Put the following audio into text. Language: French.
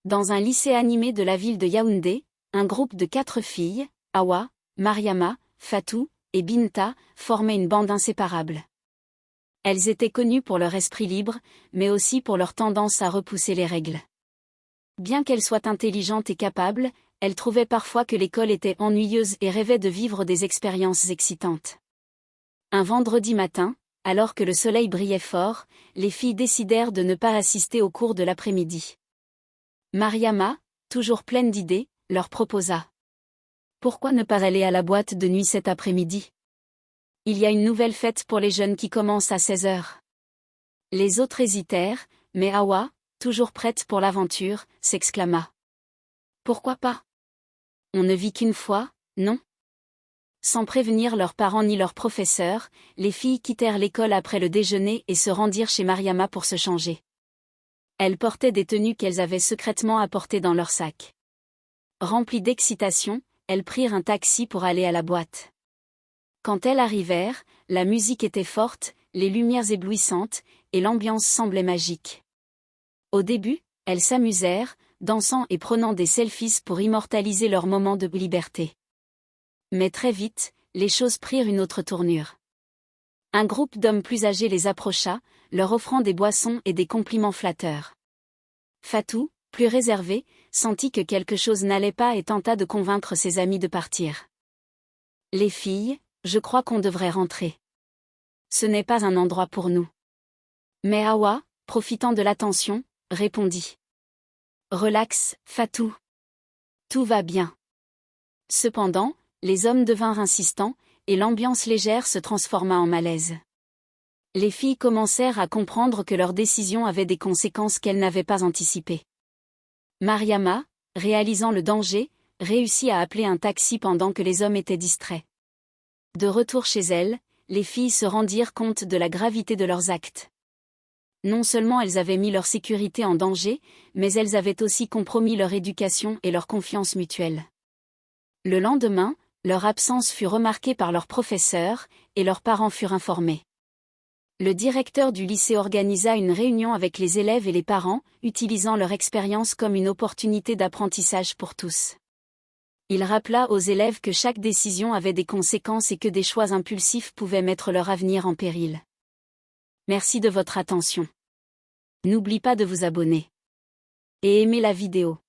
Dans un lycée animé de la ville de Yaoundé, un groupe de 4 filles, Hawa, Mariama, Fatou et Binta, formait une bande inséparable. Elles étaient connues pour leur esprit libre, mais aussi pour leur tendance à repousser les règles. Bien qu'elles soient intelligentes et capables, elles trouvaient parfois que l'école était ennuyeuse et rêvaient de vivre des expériences excitantes. Un vendredi matin, alors que le soleil brillait fort, les filles décidèrent de ne pas assister au cours de l'après-midi. Mariama, toujours pleine d'idées, leur proposa. Pourquoi ne pas aller à la boîte de nuit cet après-midi? Il y a une nouvelle fête pour les jeunes qui commence à 16h. Les autres hésitèrent, mais Hawa, toujours prête pour l'aventure, s'exclama. Pourquoi pas? On ne vit qu'une fois, non? Sans prévenir leurs parents ni leurs professeurs, les filles quittèrent l'école après le déjeuner et se rendirent chez Mariama pour se changer. Elles portaient des tenues qu'elles avaient secrètement apportées dans leur sac. Remplies d'excitation, elles prirent un taxi pour aller à la boîte. Quand elles arrivèrent, la musique était forte, les lumières éblouissantes, et l'ambiance semblait magique. Au début, elles s'amusèrent, dansant et prenant des selfies pour immortaliser leur moment de liberté. Mais très vite, les choses prirent une autre tournure. Un groupe d'hommes plus âgés les approcha, leur offrant des boissons et des compliments flatteurs. Fatou, plus réservée, sentit que quelque chose n'allait pas et tenta de convaincre ses amis de partir. Les filles, je crois qu'on devrait rentrer. Ce n'est pas un endroit pour nous. Mais Hawa, profitant de l'attention, répondit. Relax, Fatou. Tout va bien. Cependant, les hommes devinrent insistants, et l'ambiance légère se transforma en malaise. Les filles commencèrent à comprendre que leur décision avait des conséquences qu'elles n'avaient pas anticipées. Mariama, réalisant le danger, réussit à appeler un taxi pendant que les hommes étaient distraits. De retour chez elles, les filles se rendirent compte de la gravité de leurs actes. Non seulement elles avaient mis leur sécurité en danger, mais elles avaient aussi compromis leur éducation et leur confiance mutuelle. Le lendemain, leur absence fut remarquée par leurs professeurs, et leurs parents furent informés. Le directeur du lycée organisa une réunion avec les élèves et les parents, utilisant leur expérience comme une opportunité d'apprentissage pour tous. Il rappela aux élèves que chaque décision avait des conséquences et que des choix impulsifs pouvaient mettre leur avenir en péril. Merci de votre attention. N'oublie pas de vous abonner. Et aimer la vidéo.